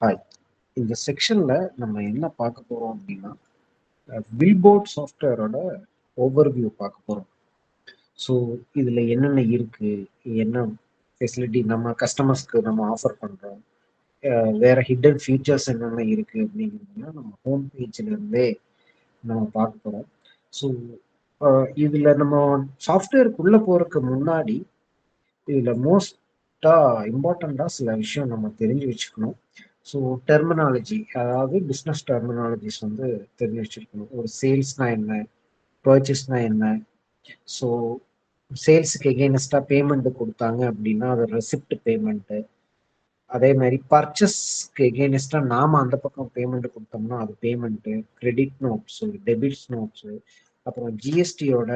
Hi. இந்த செக்ஷன்ல நம்ம என்ன பார்க்க போறோம் அப்படின்னா, பில்போர்ட் சாஃப்ட்வேரோட ஓவர்வியூ பார்க்க போறோம். ஸோ இதுல என்னென்ன இருக்கு, என்ன ஃபெசிலிட்டி நம்ம கஸ்டமர்ஸ்க்கு நம்ம ஆஃபர் பண்றோம், வேற ஹிடன் ஃபீச்சர்ஸ் என்னென்ன இருக்கு அப்படிங்கிறதுலாம் நம்ம ஹோம் பேஜ்ல இருந்தே நம்ம பார்க்க போறோம். ஸோ இதுல நம்ம சாஃப்ட்வேருக்குள்ள போறதுக்கு முன்னாடி இதுல மோஸ்டா இம்பார்ட்டண்டா சில விஷயம் நம்ம தெரிஞ்சு வச்சுக்கணும். ஸோ டெர்மினாலஜி, அதாவது பிஸ்னஸ் டெர்மினாலஜிஸ் வந்து தெரிஞ்சு வச்சிருக்கணும். ஒரு சேல்ஸ்னா என்ன, பர்ச்சேஸ்னா என்ன. ஸோ சேல்ஸுக்கு எகெயின்ஸ்டா பேமெண்ட் கொடுத்தாங்க அப்படின்னா அது ரெசிப்ட் பேமெண்ட். அதே மாதிரி பர்ச்சேஸ்க்கு எகெயின்ஸ்டா நாம அந்த பக்கம் பேமெண்ட் கொடுத்தோம்னா அது payment. Credit notes, debits notes, அப்புறம் ஜிஎஸ்டியோட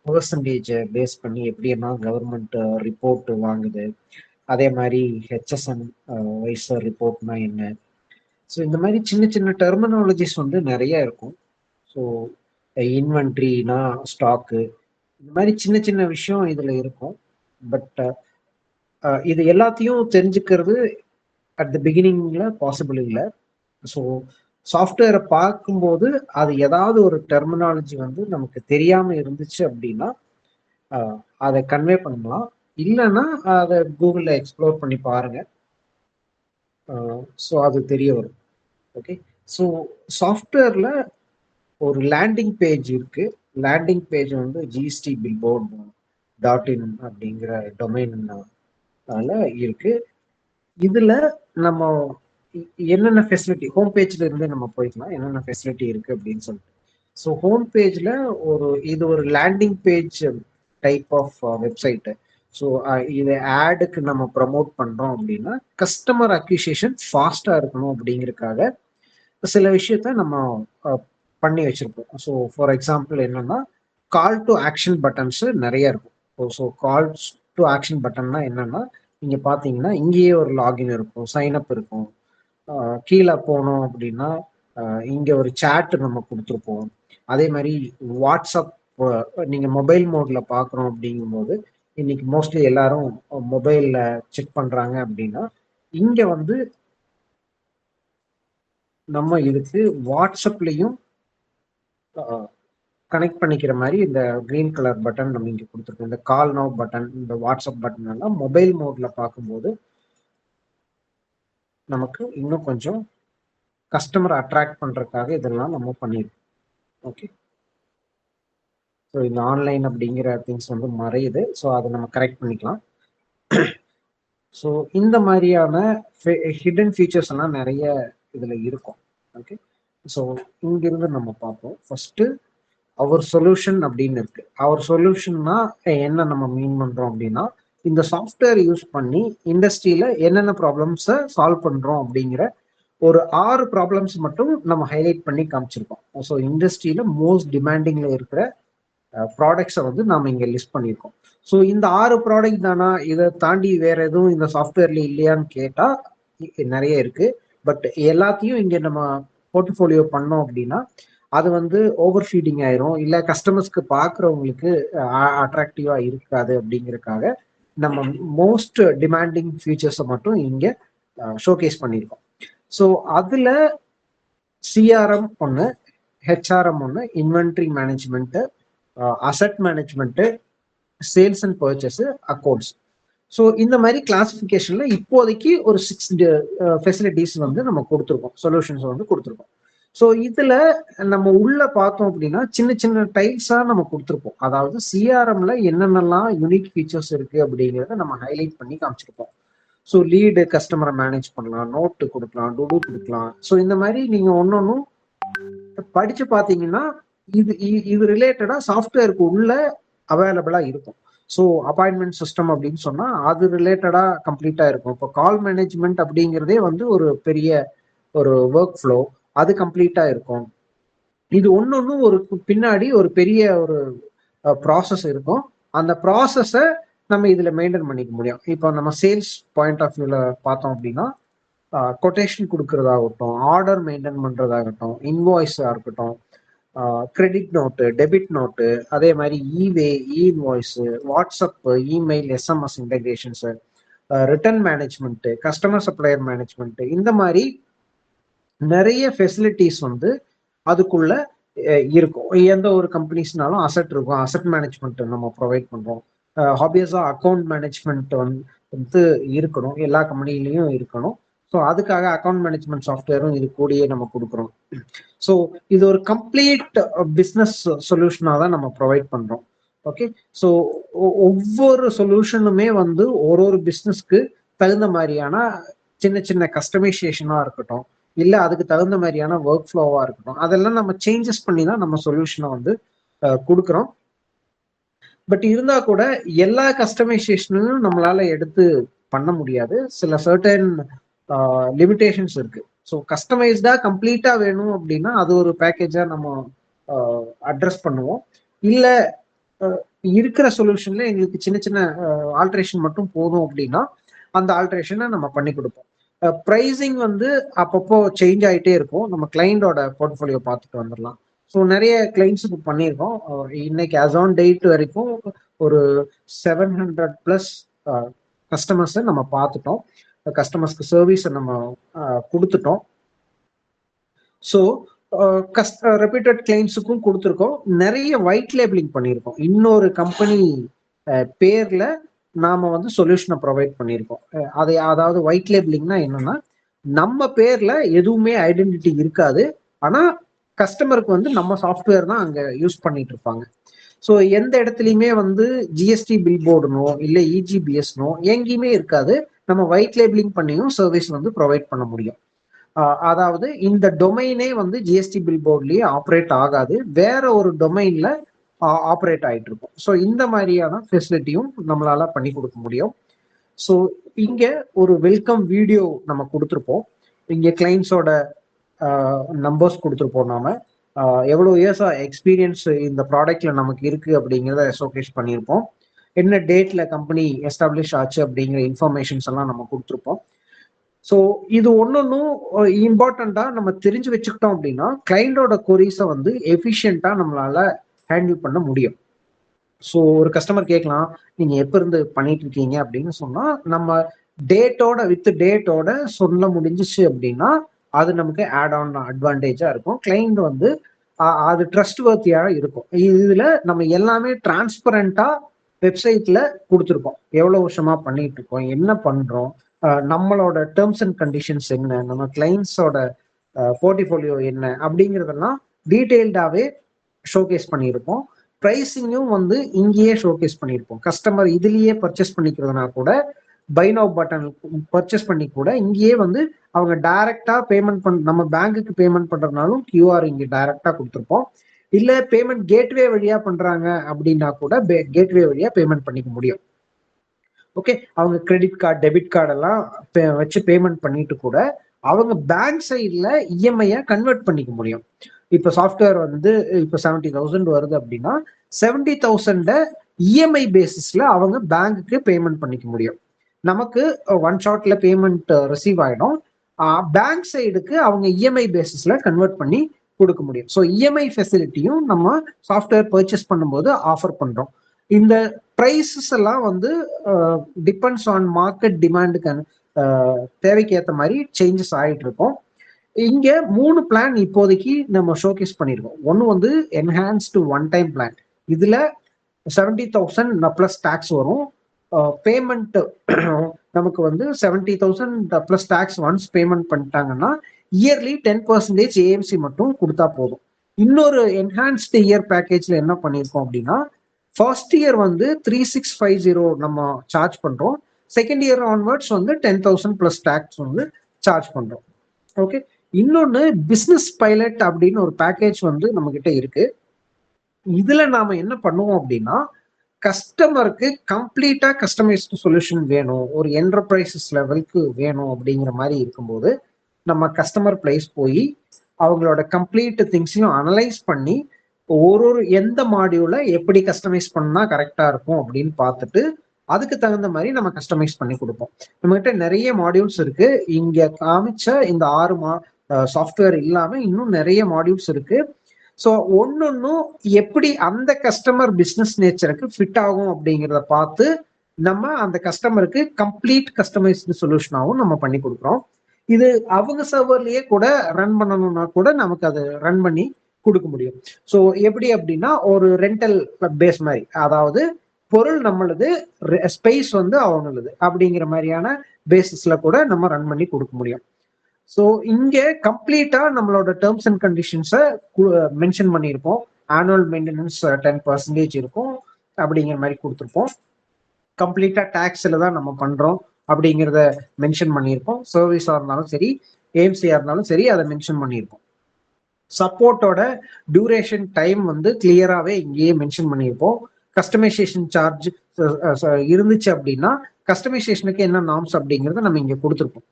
பெர்சன்டேஜை பேஸ் பண்ணி எப்படின்னா கவர்மெண்ட் ரிப்போர்ட் வாங்குது. அதே மாதிரி ஹெச்எஸ்என் வைஸ் ரிப்போர்ட்னா என்ன. ஸோ இந்த மாதிரி சின்ன சின்ன டெர்மினாலஜிஸ் வந்து நிறைய இருக்கும். ஸோ இன்வென்ட்ரினா ஸ்டாக்கு, இந்த மாதிரி சின்ன சின்ன விஷயம் இதுல இருக்கும். பட் இது எல்லாத்தையும் தெரிஞ்சுக்கிறது அட் த பிகினிங்ல பாசிபிள் இல்லை. ஸோ சாஃப்ட்வேரை பார்க்கும்போது அது ஏதாவது ஒரு டெர்மினாலஜி வந்து நமக்கு தெரியாம இருந்துச்சு அப்படின்னா அதை கன்வே பண்ணலாம். இல்லைன்னா அதை கூகுளில் எக்ஸ்ப்ளோர் பண்ணி பாருங்க. ஸோ அது தெரிய வரும். ஓகே. ஸோ சாஃப்ட்வேர்ல ஒரு லேண்டிங் பேஜ் இருக்கு. லேண்டிங் பேஜ் வந்து ஜிஎஸ்டி பில்போர்ட் .in அப்படிங்கிற டொமைன்னால இருக்கு. இதுல நம்ம என்னென்ன ஃபெசிலிட்டி ஹோம் பேஜ்ல இருந்து நம்ம போய்க்கலாம், என்னென்ன ஃபெசிலிட்டி இருக்கு அப்படின்னு சொல்லிட்டு. ஸோ ஹோம் பேஜ்ல இது ஒரு landing page type of website. So இது ஆடுக்கு நம்ம ப்ரமோட் பண்றோம் அப்படின்னா கஸ்டமர் அக்யூசியேஷன் ஃபாஸ்டா இருக்கணும் அப்படிங்கிறதுக்காக சில விஷயத்த நம்ம பண்ணி வச்சிருப்போம். ஸோ ஃபார் எக்ஸாம்பிள் என்னன்னா, கால் டு ஆக்ஷன் பட்டன்ஸ் நிறைய இருக்கும். ஸோ கால் டு ஆக்ஷன் பட்டன்னா என்னன்னா, நீங்க பாத்தீங்கன்னா இங்கேயே ஒரு லாகின் இருக்கும், சைன் அப் இருக்கும். கீழே போனோம் அப்படின்னா இங்க ஒரு சேட் நம்ம கொடுத்துருப்போம். அதே மாதிரி வாட்ஸ்அப் நீங்க மொபைல் மோட்ல பாக்குறோம் அப்படிங்கும்போது இன்னைக்கு மோஸ்ட்லி எல்லாரும் மொபைல்ல செக் பண்றாங்க அப்படின்னா இங்க வந்து நம்ம இதுக்கு வாட்ஸ்அப்லயும் கனெக்ட் பண்ணிக்கிற மாதிரி இந்த கிரீன் கலர் பட்டன் நம்ம இங்க கொடுத்துருக்கோம். இந்த கால் நவ் பட்டன், இந்த வாட்ஸ்அப் பட்டன் எல்லாம் மொபைல் மோட்ல பார்க்கும்போது நமக்கு இன்னும் கொஞ்சம் கஸ்டமர் அட்ராக்ட் பண்றதுக்காக இதெல்லாம் நம்ம பண்ணியிருக்கோம். ஓகே. ஸோ இந்த ஆன்லைன் அப்படிங்கிற திங்ஸ் வந்து மறையுது. ஸோ அதை நம்ம கரெக்ட் பண்ணிக்கலாம். ஸோ இந்த மாதிரியான ஹிடன் ஃபீச்சர்ஸ் எல்லாம் நிறைய இதுல இருக்கும். ஓகே. ஸோ இங்கிருந்து நம்ம பார்ப்போம். ஃபர்ஸ்ட் அவர் சொல்யூஷன் அப்படின்னு இருக்கு. அவர் சொல்யூஷன்னா என்ன நம்ம மீன் பண்றோம் அப்படின்னா, இந்த சாஃப்ட்வேர் யூஸ் பண்ணி இண்டஸ்ட்ரியில என்னென்ன ப்ராப்ளம்ஸை சால்வ் பண்றோம் அப்படிங்கிற ஒரு 6 ப்ராப்ளம்ஸ் மட்டும் நம்ம ஹைலைட் பண்ணி காமிச்சிருக்கோம். ஸோ இண்டஸ்ட்ரியில மோஸ்ட் டிமாண்டிங்ல இருக்கிற ப்ராடக்ட்ஸை வந்து நாம இங்க லிஸ்ட் பண்ணியிருக்கோம். ஸோ இந்த 6 ப்ராடக்ட் தானா, இதை தாண்டி வேற எதுவும் இந்த சாஃப்ட்வேர்ல இல்லையான்னு கேட்டா நிறைய இருக்கு. பட் எல்லாத்தையும் இங்க நம்ம போர்ட்ஃபோலியோ பண்ணோம் அப்படின்னா அது வந்து ஓவர் ஃபீடிங் ஆயிரும், இல்ல கஸ்டமர்ஸ்க்கு பாக்குறவங்களுக்கு அட்ராக்டிவா இருக்காது. அப்படிங்கறதுக்காக நம்ம மோஸ்ட் டிமாண்டிங் ஃபீச்சர்ஸை மட்டும் இங்க ஷோகேஸ் பண்ணியிருக்கோம். ஸோ அதுல சிஆர்எம் ஒன்று, ஹெச்ஆர்எம் ஒன்று, inventory management, asset management, sales and purchase, accounts. So இந்த மாதிரி கிளாசிஃபிகேஷன்ல இப்போதைக்கு ஒரு 6 ஃபெசிலிட்டிஸ் வந்து நம்ம கொடுத்துருக்கோம், சொல்யூஷன்ஸ் வந்து கொடுத்துருக்கோம். ஸோ இதுல நம்ம உள்ள பார்த்தோம் அப்படின்னா சின்ன சின்ன டைப்ஸா நம்ம கொடுத்துருப்போம். அதாவது சிஆர்எம்ல என்னென்னலாம் யூனிக் ஃபீச்சர்ஸ் இருக்கு அப்படிங்கிறத நம்ம ஹைலைட் பண்ணி காமிச்சிருப்போம். ஸோ லீடு கஸ்டமரை மேனேஜ் பண்ணலாம், நோட்டு கொடுக்கலாம், டுடு கொடுக்கலாம். ஸோ இந்த மாதிரி நீங்க ஒன்னொன்னும் படிச்சு பார்த்தீங்கன்னா இது ரிலேட்டடா சாஃப்ட்வேருக்கு உள்ள அவைலபிளா இருக்கும். ஸோ அப்பாயின்மெண்ட் சிஸ்டம் அப்படின்னு சொன்னா அது ரிலேட்டடா கம்ப்ளீட்டா இருக்கும். இப்போ கால் மேனேஜ்மெண்ட் அப்படிங்கிறதே வந்து ஒரு பெரிய ஒரு ஒர்க் ஃப்ளோ, அது கம்ப்ளீட்டா இருக்கும். இது ஒன்னொன்னு ஒரு பின்னாடி ஒரு பெரிய ஒரு ப்ராசஸ் இருக்கும். அந்த ப்ராசஸை நம்ம இதுல மெயின்டைன் பண்ணிக்க முடியும். இப்போ நம்ம சேல்ஸ் பாயிண்ட் ஆஃப் வியூல பார்த்தோம் அப்படின்னா கொட்டேஷன் கொடுக்கறதாகட்டும், ஆர்டர் மெயின்டைன் பண்றதாகட்டும், இன்வாய்ஸா இருக்கட்டும், கிரெடிட் நோட்டு, டெபிட் நோட்டு, அதே மாதிரி e way, invoice, WhatsApp, email, SMS integrations, return management, customer supplier management, இந்த மாதிரி நிறைய ஃபெசிலிட்டிஸ் வந்து அதுக்குள்ள இருக்கும். எந்த ஒரு கம்பெனிஸ்னாலும் அசெட் இருக்கும், அசெட் மேனேஜ்மெண்ட் நம்ம ப்ரொவைட் பண்றோம். ஆப்வியஸா அக்கௌண்ட் மேனேஜ்மெண்ட் வந்து இருக்கணும், எல்லா கம்பெனிலையும் இருக்கணும். ஸோ அதுக்காக அக்கௌண்ட் மேனேஜ்மெண்ட் சாஃப்ட்வேரும் இது கூடயே நம்ம கொடுக்குறோம். ஸோ இது ஒரு கம்ப்ளீட் பிஸ்னஸ் சொல்யூஷனாக தான் நம்ம ப்ரொவைட் பண்றோம். ஓகே, ஸோ ஒவ்வொரு சொல்யூஷனுமே வந்து ஒரு பிஸ்னஸ்க்கு தகுந்த மாதிரியான சின்ன சின்ன கஸ்டமைசேஷனா இருக்கட்டும், இல்ல அதுக்கு தகுந்த மாதிரியான ஒர்க் ஃப்ளோவா இருக்கட்டும், அதெல்லாம் நம்ம சேஞ்சஸ் பண்ணி தான் நம்ம சொல்யூஷனை வந்து கொடுக்குறோம். பட் இருந்தா கூட எல்லா கஸ்டமைசேஷனும் நம்மளால எடுத்து பண்ண முடியாது. சில சர்டன் லிமிடேஷன்ஸ் இருக்கு. ஸோ கஸ்டமைஸ்டா கம்ப்ளீட்டா வேணும் அப்படின்னா அது ஒரு பேக்கேஜா நம்ம அட்ரஸ் பண்ணுவோம். இல்ல இருக்கிற சொல்யூஷன்ல எங்களுக்கு சின்ன சின்ன ஆல்ட்ரேஷன் மட்டும் போதும் அப்படின்னா அந்த ஆல்ட்ரேஷனை நம்ம பண்ணி கொடுப்போம். ப்ரைஸிங் வந்து அப்பப்போ சேஞ்ச் ஆகிட்டே இருக்கும். நம்ம கிளைண்டோட போர்ட்ஃபோலியோ பார்த்துட்டு வந்துடலாம். ஸோ நிறைய கிளைண்ட்ஸுக்கு பண்ணியிருக்கோம். இன்னைக்கு ஆஸ் ஆன் டேட் வரைக்கும் ஒரு 700+ கஸ்டமர்ஸை நம்ம பார்த்துட்டோம். கஸ்டமர்ஸ்க்கு சர்வீஸை நம்ம கொடுத்துட்டோம். ஸோ ரெப்யூட்டட் கிளைண்ட்ஸுக்கும் கொடுத்துருக்கோம். நிறைய ஒயிட் லேபிளிங் பண்ணியிருக்கோம். இன்னொரு கம்பெனி பேர்ல நாம வந்து சொல்யூஷனை ப்ரொவைட் பண்ணியிருக்கோம். அதாவது ஒயிட் லேபிளிங்னா என்னன்னா, நம்ம பேர்ல எதுவுமே ஐடென்டிட்டி இருக்காது, ஆனா கஸ்டமருக்கு வந்து நம்ம சாஃப்ட்வேர் தான் அங்க யூஸ் பண்ணிட்டு இருப்பாங்க. ஸோ எந்த இடத்துலையுமே வந்து ஜிஎஸ்டி பில் போர்டுனோ இல்லை இஜிபிஎஸ்னோ எங்கேயுமே இருக்காது. நம்ம ஒயிட் லேபிளிங் பண்ணியும் சர்வீஸ் வந்து ப்ரொவைட் பண்ண முடியும். அதாவது இந்த டொமைனே வந்து ஜிஎஸ்டி பில் போர்ட்லயே ஆப்ரேட் ஆகாது, வேற ஒரு டொமைன்ல ஆப்ரேட் ஆயிட்டு இருக்கும். ஸோ இந்த மாதிரியான ஃபெசிலிட்டியும் நம்மளால பண்ணி கொடுக்க முடியும். ஸோ இங்க ஒரு வெல்கம் வீடியோ நம்ம கொடுத்துருப்போம். இங்க கிளைண்ட்ஸோட நம்பர்ஸ் கொடுத்துருப்போம். நாம எவ்வளவு இயர்ஸா எக்ஸ்பீரியன்ஸ் இந்த ப்ராடக்ட்ல நமக்கு இருக்கு அப்படிங்கிறத ஷோகேஸ் பண்ணியிருப்போம். என்ன டேட்ல கம்பெனி எஸ்டாப்ளிஷ் ஆச்சு அப்படிங்கிற இன்ஃபர்மேஷன்ஸ் எல்லாம் நம்ம கொடுத்துருப்போம். ஸோ இது ஒன்னொன்னும் இம்பார்ட்டண்டா நம்ம தெரிஞ்சு வச்சுக்கிட்டோம் அப்படின்னா கிளைண்டோட கொரீஸை வந்து எஃபிஷியண்டா நம்மளால ஹேண்டில் பண்ண முடியும். ஸோ ஒரு கஸ்டமர் கேட்கலாம், நீங்க எப்ப இருந்து பண்ணிட்டு இருக்கீங்க அப்படின்னு சொன்னா நம்ம வித் டேட்டோட சொல்ல முடிஞ்சிச்சு அப்படின்னா அது நமக்கு ஆட் ஆன் அட்வான்டேஜா இருக்கும். கிளைண்ட் வந்து அது ட்ரஸ்ட் வர்த்தியா இருக்கும். இதுல நம்ம எல்லாமே டிரான்ஸ்பரண்டா வெப்சைட்ல கொடுத்துருக்கோம். எவ்வளவு வருஷமா பண்ணிட்டு இருக்கோம், என்ன பண்றோம், நம்மளோட டேர்ம்ஸ் அண்ட் கண்டிஷன்ஸ் என்ன, நம்ம கிளைண்ட்ஸோட போர்ட்ஃபோலியோ என்ன அப்படிங்கிறதெல்லாம் டீடைல்டாவே ஷோகேஸ் பண்ணியிருப்போம். ப்ரைஸிங்கும் வந்து இங்கேயே ஷோகேஸ் பண்ணியிருப்போம். கஸ்டமர் இதுலயே பர்ச்சேஸ் பண்ணிக்கிறதுனா கூட பை நவ் பட்டன் பர்ச்சேஸ் பண்ணி கூட இங்கேயே வந்து அவங்க டைரக்டா பேமெண்ட் நம்ம பேங்குக்கு பேமெண்ட் பண்றதுனாலும் கியூஆர் இங்க டைரக்டா கொடுத்துருப்போம். இல்ல பேமெண்ட் கேட்வே வழியா பண்றாங்க அப்படின்னா கூட கேட்வே வழியா பேமெண்ட் பண்ணிக்க முடியும். ஓகே, அவங்க கிரெடிட் கார்டு டெபிட் கார்டு எல்லாம் வச்சு பேமெண்ட் பண்ணிட்டு கூட அவங்க பேங்க் சைட்ல இஎம்ஐ கன்வெர்ட் பண்ணிக்க முடியும். இப்ப சாஃப்ட்வேர் வந்து இப்ப 70,000 வருது அப்படின்னா 70,000 இஎம்ஐ பேசிஸ்ல அவங்க பேங்குக்கு பேமெண்ட் பண்ணிக்க முடியும். நமக்கு ஒன் ஷாட்ல பேமெண்ட் ரிசீவ் ஆயிடும். பேங்க் சைடுக்கு அவங்க இஎம்ஐ பேசிஸ்ல கன்வெர்ட் பண்ணி கொடுக்க முடியும். ஸோ இஎம்ஐ ஃபெசிலிட்டியும் நம்ம சாஃப்ட்வேர் பர்ச்சேஸ் பண்ணும்போது ஆஃபர் பண்றோம். இந்த ப்ரைஸஸ் எல்லாம் வந்து டிபெண்ட்ஸ் ஆன் மார்க்கெட் டிமாண்டுக்கு தேவைக்கு ஏற்ற மாதிரி சேஞ்சஸ் ஆகிட்டு இருக்கும். இங்க 3 பிளான் இப்போதைக்கு நம்ம ஷோகேஸ் பண்ணிருக்கோம். ஒன்னு வந்து என்ஹான்ஸ்டு ஒன் டைம் பிளான். இதுல 70,000 பிளஸ் டாக்ஸ் வரும். பேமெண்ட் நமக்கு வந்து 70,000 பிளஸ் டாக்ஸ் ஒன்ஸ் பேமெண்ட் பண்ணிட்டாங்கன்னா இயர்லி 10% ஏஎம்சி மட்டும் கொடுத்தா போதும். இன்னொரு என்ஹான்ஸ்டு இயர் பேக்கேஜ்ல என்ன பண்ணிருக்கோம் அப்படின்னா, ஃபர்ஸ்ட் இயர் வந்து 3650 நம்ம சார்ஜ் பண்றோம். செகண்ட் இயர் ஆன்வர்ட்ஸ் வந்து 10,000 பிளஸ் டாக்ஸ் வந்து சார்ஜ் பண்றோம். ஓகே, இன்னொன்னு பிசினஸ் பைலட் அப்படின்னு ஒரு பேக்கேஜ் வந்து நம்ம கிட்ட இருக்கு. இதுல நாம என்ன பண்ணுவோம் அப்படின்னா, கஸ்டமருக்கு கம்ப்ளீட்டா கஸ்டமைஸ்டு சொல்யூஷன் வேணும், ஒரு என்டர்பிரைசஸ் லெவலுக்கு வேணும் அப்படிங்கிற மாதிரி இருக்கும்போது நம்ம கஸ்டமர் பிளேஸ் போய் அவங்களோட கம்ப்ளீட் திங்ஸையும் அனலைஸ் பண்ணி ஒரு எந்த மாடியூல எப்படி கஸ்டமைஸ் பண்ணா கரெக்டா இருக்கும் அப்படின்னு பார்த்துட்டு அதுக்கு தகுந்த மாதிரி நம்ம கஸ்டமைஸ் பண்ணி கொடுப்போம். நம்ம கிட்ட நிறைய மாடியூல்ஸ் இருக்கு. இங்க காமிச்ச இந்த 6 சாஃப்ட்வேர் இல்லாம இன்னும் நிறைய மாடியூல்ஸ் இருக்கு. ஸோ ஒன்னொன்னும் எப்படி அந்த கஸ்டமர் பிஸ்னஸ் நேச்சருக்கு ஃபிட் ஆகும் அப்படிங்கிறத பார்த்து நம்ம அந்த கஸ்டமருக்கு கம்ப்ளீட் கஸ்டமைஸ்டு சொல்யூஷனாகவும் நம்ம பண்ணி கொடுக்குறோம். இது அவங்க சர்வர்லயே கூட ரன் பண்ணணும்னா கூட நமக்கு அது ரன் பண்ணி கொடுக்க முடியும். ஸோ எப்படி அப்படின்னா ஒரு ரெண்டல் பேஸ் மாதிரி, அதாவது பொருள் நம்மளது, ஸ்பேஸ் வந்து அவங்களது அப்படிங்கிற மாதிரியான பேசிஸ்ல கூட நம்ம ரன் பண்ணி கொடுக்க முடியும். ஸோ இங்க கம்ப்ளீட்டா நம்மளோட டேர்ம்ஸ் அண்ட் கண்டிஷன்ஸை மென்ஷன் பண்ணியிருப்போம். ஆனுவல் மெயின்டெனன்ஸ் 10% இருக்கும் அப்படிங்கிற மாதிரி கொடுத்துருப்போம். கம்ப்ளீட்டா டாக்ஸ்ல தான் நம்ம பண்றோம் அப்படிங்கிறத மென்ஷன் பண்ணியிருப்போம். சர்வீஸா இருந்தாலும் சரி, ஏஎம்சியா இருந்தாலும் சரி, அதை மென்ஷன் பண்ணியிருப்போம். சப்போர்ட்டோட டியூரேஷன் டைம் வந்து கிளியராகவே இங்கேயே மென்ஷன் பண்ணியிருப்போம். கஸ்டமைசேஷன் சார்ஜ் இருந்துச்சு அப்படின்னா கஸ்டமைசேஷனுக்கு என்ன நார்ம்ஸ் அப்படிங்கிறத நம்ம இங்கே கொடுத்துருப்போம்.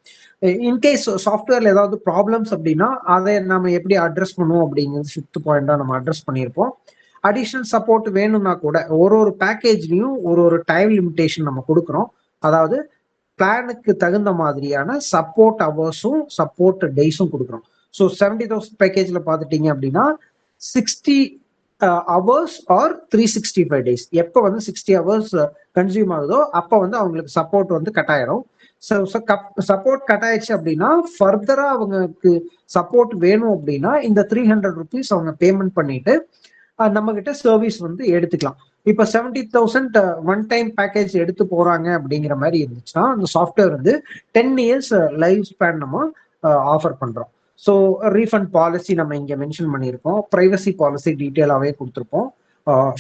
இன்கேஸ் சாஃப்ட்வேர்ல ஏதாவது ப்ராப்ளம்ஸ் அப்படின்னா அதை நம்ம எப்படி அட்ரஸ் பண்ணுவோம் அப்படிங்கிறது 5th பாயிண்டா நம்ம அட்ரஸ் பண்ணியிருப்போம். அடிஷனல் சப்போர்ட் வேணும்னா கூட ஒரு பேக்கேஜ்லயும் ஒரு டைம் லிமிடேஷன் நம்ம கொடுக்குறோம். அதாவது பிளானுக்கு தகுந்த மாதிரியான சப்போர்ட் ஹவர்ஸும் சப்போர்ட் டேஸும் கொடுக்குறோம். ஸோ 70,000 பேக்கேஜ்ல பார்த்துட்டீங்க அப்படின்னா 60 ஹவர்ஸ் ஆர் 365 டேஸ். எப்போ வந்து 60 ஹவர்ஸ் கன்சியூம் ஆகுதோ அப்போ வந்து அவங்களுக்கு சப்போர்ட் வந்து கட் ஆயிரும். சப்போர்ட் கட் ஆயிடுச்சு அப்படின்னா ஃபர்தரா அவங்களுக்கு சப்போர்ட் வேணும் அப்படின்னா இந்த 300 rupees அவங்க பேமெண்ட் பண்ணிட்டு நம்ம கிட்ட சர்வீஸ் வந்து எடுத்துக்கலாம். இப்போ 70,000 ஒன் டைம் பேக்கேஜ் எடுத்து போறாங்க அப்படிங்கிற மாதிரி இருந்துச்சுன்னா அந்த சாஃப்ட்வேர் வந்து 10 years லைஃப் ஸ்பேன் நம்ம ஆஃபர் பண்றோம். ஸோ ரீஃபண்ட் பாலிசி நம்ம இங்க மென்ஷன் பண்ணியிருக்கோம். பிரைவசி பாலிசி டீட்டெயிலாகவே கொடுத்துருப்போம்.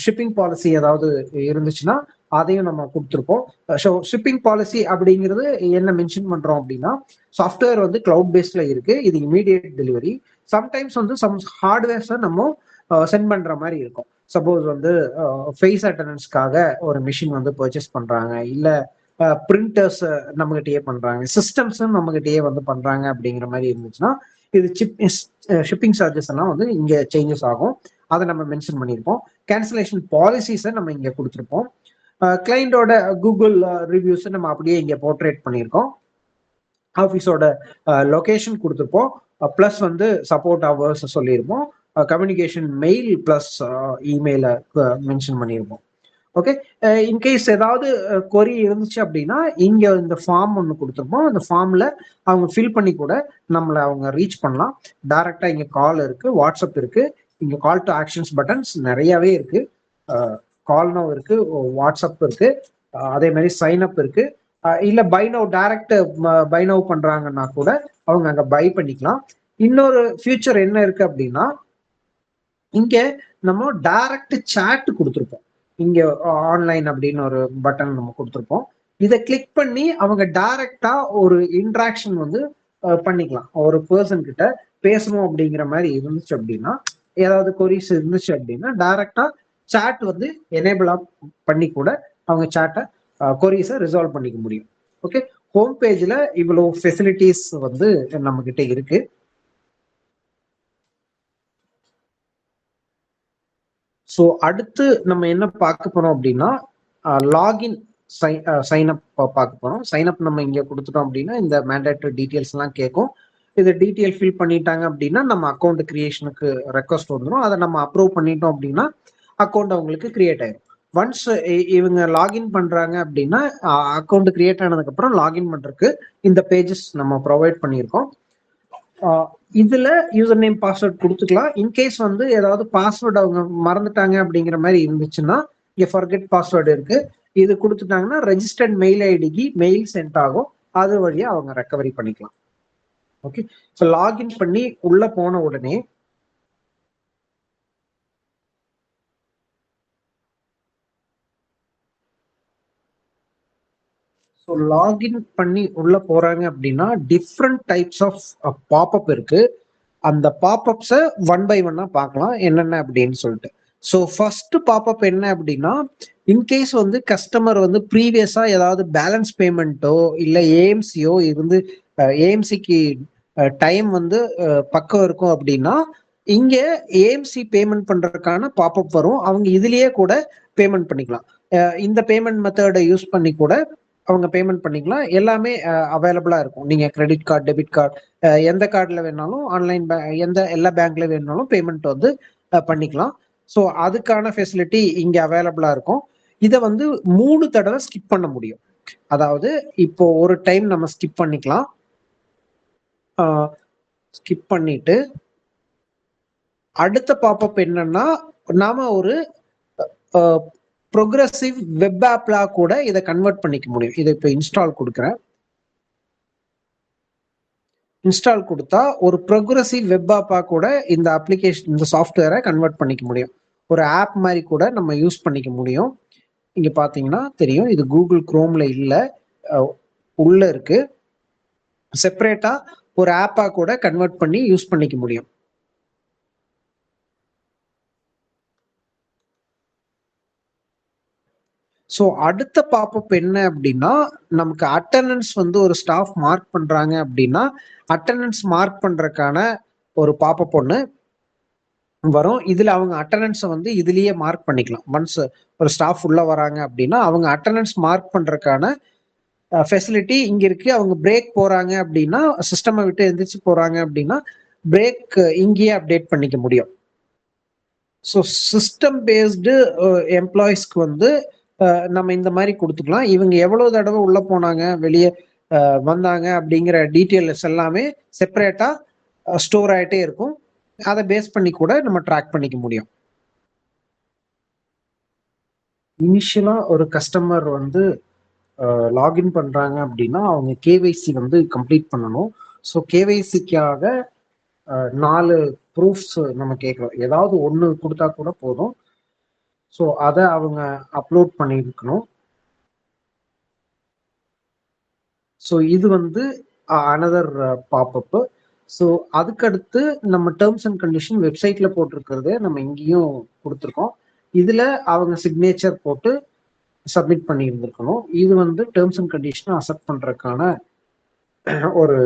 ஷிப்பிங் பாலிசி ஏதாவது இருந்துச்சுன்னா அதையும் நம்ம கொடுத்துருப்போம். ஸோ ஷிப்பிங் பாலிசி அப்படிங்கிறது என்ன மென்ஷன் பண்றோம் அப்படின்னா, சாஃப்ட்வேர் வந்து கிளவுட் பேஸ்ட்ல இருக்கு, இது இமீடியட் டெலிவரி. சம்டைம்ஸ் வந்து ஹார்ட்வேர்ஸை நம்ம சென்ட் பண்ற மாதிரி இருக்கும். சப்போஸ் வந்து ஃபேஸ் அட்டண்டன்ஸ்க்காக ஒரு மிஷின் வந்து பர்ச்சேஸ் பண்றாங்க, இல்ல பிரிண்டர்ஸ் நம்மகிட்டயே பண்றாங்க, சிஸ்டம்ஸ் நம்மகிட்டயே வந்து பண்றாங்க அப்படிங்கிற மாதிரி இருந்துச்சுன்னா இது ஷிப்பிங் சார்ஜஸ் எல்லாம் வந்து இங்க சேஞ்சஸ் ஆகும். அதை நம்ம மென்ஷன் பண்ணியிருப்போம். கேன்சலேஷன் பாலிசிஸை நம்ம இங்க கொடுத்துருப்போம். கிளைண்டோட கூகுள் ரிவ்யூஸ் நம்ம அப்படியே இங்க போர்ட்ரேட் பண்ணியிருக்கோம். ஆஃபீஸோட லொகேஷன் கொடுத்துருப்போம். ப்ளஸ் வந்து சப்போர்ட் ஹவர்ஸ் சொல்லியிருப்போம். கம்யூனிகேஷன் மெயில் பிளஸ் இமெயிலை மென்ஷன் பண்ணியிருப்போம். ஓகே, இன்கேஸ் ஏதாவது கொரி இருந்துச்சு அப்படின்னா இங்க இந்த ஃபார்ம் ஒன்று கொடுத்துருப்போம். அந்த ஃபார்ம்ல அவங்க ஃபில் பண்ணி கூட நம்மளை அவங்க ரீச் பண்ணலாம். டைரக்டா இங்க கால் இருக்கு, வாட்ஸ்அப் இருக்கு, இங்க கால் டு ஆக்ஷன்ஸ் பட்டன்ஸ் நிறையவே இருக்கு. கால் நவ் இருக்கு, வாட்ஸ்அப் இருக்கு, அதே மாதிரி சைன் அப் இருக்கு. இல்ல buy now direct buy now பண்றாங்கன்னா கூட அவங்க அங்க பை பண்ணிக்கலாம். இன்னொரு ஃபியூச்சர் என்ன இருக்கு அப்படின்னா, இங்க நம்ம டைரக்ட் சாட் கொடுத்துருப்போம். இங்க ஆன்லைன் அப்படின்னு ஒரு பட்டன் நம்ம கொடுத்துருப்போம். இதை கிளிக் பண்ணி அவங்க டைரக்டா ஒரு இன்ட்ராக்ஷன் வந்து பண்ணிக்கலாம். ஒரு பர்சன் கிட்ட பேசணும் அப்படிங்கிற மாதிரி இருந்துச்சு அப்படின்னா, ஏதாவது கொரிஸ் இருந்துச்சு அப்படின்னா டைரக்டா சாட் வந்து எனேபிள் பண்ணி கூட அவங்க சாட்டை கொரிஸை ரிசால்வ் பண்ணிக்க முடியும். ஓகே, ஹோம் பேஜ்ல இவ்வளவு ஃபெசிலிட்டிஸ் வந்து நம்ம கிட்ட இருக்கு. ஸோ அடுத்து நம்ம என்ன பார்க்க போறோம் அப்படின்னா, லாகின் சைன் அப் பார்க்க போறோம். சைன் அப் நம்ம இங்க கொடுத்துட்டோம் அப்படின்னா இந்த மேண்டேட்டரி டீட்டெயில்ஸ் எல்லாம் கேட்கும். இதை டீட்டெயில் ஃபில் பண்ணிட்டாங்க அப்படின்னா நம்ம அக்கௌண்ட் கிரியேஷனுக்கு ரெக்வஸ்ட் வந்துடும். அதை நம்ம அப்ரூவ் பண்ணிட்டோம் அப்படின்னா அக்கௌண்ட் அவங்களுக்கு கிரியேட் ஆயிடும். ஒன்ஸ் இவங்க லாகின் பண்றாங்க அப்படின்னா அக்கௌண்ட் கிரியேட் ஆனதுக்கு அப்புறம் லாகின் பண்றதுக்கு இந்த பேஜஸ் நம்ம ப்ரொவைட் பண்ணியிருக்கோம். இதுல யூசர் நேம் பாஸ்வேர்ட் கொடுத்துக்கலாம். இன்கேஸ் வந்து ஏதாவது பாஸ்வேர்டு அவங்க மறந்துட்டாங்க அப்படிங்கிற மாதிரி இருந்துச்சுன்னா இங்க ஃபர்கெட் பாஸ்வேர்டு இருக்கு, இது கொடுத்துட்டாங்கன்னா ரெஜிஸ்டர்ட் மெயில் ஐடிக்கு மெயில் சென்ட் ஆகும், அது வழியா அவங்க ரெக்கவரி பண்ணிக்கலாம். ஓகே, ஸோ லாகின் பண்ணி உள்ள போன உடனே ஸோ லாகின் பண்ணி உள்ள போறாங்க அப்படின்னா டிஃப்ரெண்ட் டைப்ஸ் ஆஃப் பாப்அப் இருக்கு. அந்த பாப்அப்ஸை ஒன் பை ஒன்னா பார்க்கலாம் என்னென்ன அப்படின்னு சொல்லிட்டு. ஸோ ஃபர்ஸ்ட் பாப்அப் என்ன அப்படின்னா, இன்கேஸ் வந்து கஸ்டமர் வந்து ப்ரீவியஸா ஏதாவது பேலன்ஸ் பேமெண்ட்டோ இல்லை ஏஎம்சியோ இருந்து ஏஎம்சிக்கு டைம் வந்து பக்கம் இருக்கும் அப்படின்னா இங்க ஏஎம்சி பேமெண்ட் பண்றதுக்கான பாப்அப் வரும். அவங்க இதுலயே கூட பேமெண்ட் பண்ணிக்கலாம். இந்த பேமெண்ட் மெத்தடை யூஸ் பண்ணி கூட அவங்க பேமெண்ட் பண்ணிக்கலாம். எல்லாமே அவைலபிளா இருக்கும். நீங்க கிரெடிட் கார்டு, டெபிட் கார்டு, எந்த கார்டுல வேணாலும் ஆன்லைன் எல்லா பேங்க்ல வேணாலும் பேமெண்ட் வந்து பண்ணிக்கலாம். ஸோ அதுக்கான ஃபெசிலிட்டி இங்க அவைலபிளா இருக்கும். இதை வந்து 3 தடவை ஸ்கிப் பண்ண முடியும். அதாவது இப்போ ஒரு டைம் நம்ம ஸ்கிப் பண்ணிக்கலாம். ஸ்கிப் பண்ணிட்டு அடுத்த பாப்அப் என்னன்னா, நாம ஒரு ப்ரோக்ரசிவ் வெப் ஆப்ல கூட இதை கன்வெர்ட் பண்ணிக்க முடியும். இதை இப்போ இன்ஸ்டால் கொடுக்குறேன். இன்ஸ்டால் கொடுத்தா ஒரு ப்ரோக்ரசிவ் வெப் ஆப்பா கூட இந்த அப்ளிகேஷன், இந்த சாஃப்ட்வேரை கன்வெர்ட் பண்ணிக்க முடியும். ஒரு ஆப் மாதிரி கூட நம்ம யூஸ் பண்ணிக்க முடியும். இங்க பாத்தீங்கன்னா தெரியும், இது கூகுள் குரோம்ல இல்ல, உள்ள இருக்கு. செப்பரேட்டா ஒரு ஆப்பா கூட கன்வெர்ட் பண்ணி யூஸ் பண்ணிக்க முடியும். ஸோ அடுத்த பாப்அப் என்ன அப்படின்னா, நமக்கு அட்டெண்டன்ஸ் வந்து ஒரு ஸ்டாஃப் மார்க் பண்றாங்க அப்படின்னா, அட்டெண்டன்ஸ் மார்க் பண்றதுக்கான ஒரு பாப்அப் ஒன்று வரும். இதுல அவங்க அட்டெண்டன்ஸை வந்து இதுலயே மார்க் பண்ணிக்கலாம். ஒன்ஸ் ஒரு ஸ்டாஃப் உள்ள வராங்க அப்படின்னா அவங்க அட்டெண்டன்ஸ் மார்க் பண்றதுக்கான ஃபெசிலிட்டி இங்க இருக்கு. அவங்க பிரேக் போறாங்க அப்படின்னா, சிஸ்டமை விட்டு எந்திரிச்சு போறாங்க அப்படின்னா பிரேக் இங்கேயே அப்டேட் பண்ணிக்க முடியும். ஸோ சிஸ்டம் பேஸ்டு எம்ப்ளாயிஸ்க்கு வந்து நம்ம இந்த மாதிரி கொடுத்துக்கலாம். இவங்க எவ்வளவு தடவை உள்ள போனாங்க, வெளியே வந்தாங்க அப்படிங்கிற டீட்டெயில்ஸ் எல்லாமே செப்பரேட்டா ஸ்டோர் ஆகிட்டே இருக்கும். அதை பேஸ் பண்ணி கூட நம்ம ட்ராக் பண்ணிக்க முடியும். இனிஷியலா ஒரு கஸ்டமர் வந்து லாகின் பண்றாங்க அப்படின்னா அவங்க கேவைசி வந்து கம்ப்ளீட் பண்ணணும். ஸோ கேவைசிக்காக 4 ப்ரூஃப்ஸ் நம்ம கேட்குறோம். ஏதாவது ஒன்று கொடுத்தா கூட போதும். ஸோ அதை அவங்க அப்லோட் பண்ணியிருக்கணும். ஸோ இது வந்து அனதர் பாப்அப். ஸோ அதுக்கடுத்து நம்ம டேர்ம்ஸ் அண்ட் கண்டிஷன் வெப்சைட்ல போட்டிருக்கிறத நம்ம இங்கேயும் கொடுத்துருக்கோம். இதுல அவங்க சிக்னேச்சர் போட்டு சப்மிட் பண்ணி இருந்திருக்கணும். இது வந்து டேர்ம்ஸ் அண்ட் கண்டிஷனை அக்செப்ட் பண்றதுக்கான ஒரு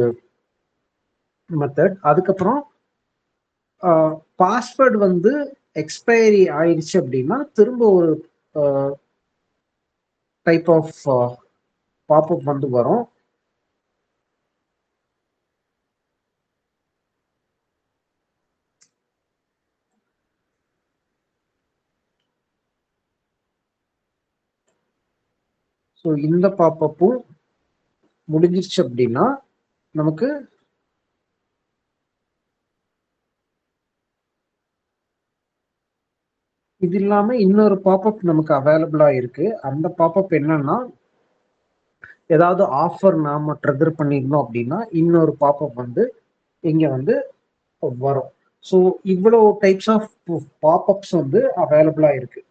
மெத்தட். அதுக்கப்புறம் பாஸ்வேர்டு வந்து எக்ஸ்பைரி ஆயிடுச்சு அப்படின்னா திரும்ப ஒரு டைப் ஆஃப் பாப்அப் வந்து வரும். ஸோ இந்த பாப்அப்பும் முடிஞ்சிருச்சு அப்படின்னா நமக்கு இது இல்லாம இன்னொரு பாப்அப் நமக்கு அவைலபிளா இருக்கு. அந்த பாப்அப் என்னன்னா, ஏதாவது ஆஃபர் நாம ட்ரிகர் பண்ணிருந்தோம் அப்படின்னா இன்னொரு பாப்அப் வந்து இங்க வந்து வரும். ஸோ இவ்வளவு டைப்ஸ் ஆஃப் பாப்அப்ஸ் வந்து அவைலபிளா இருக்கு.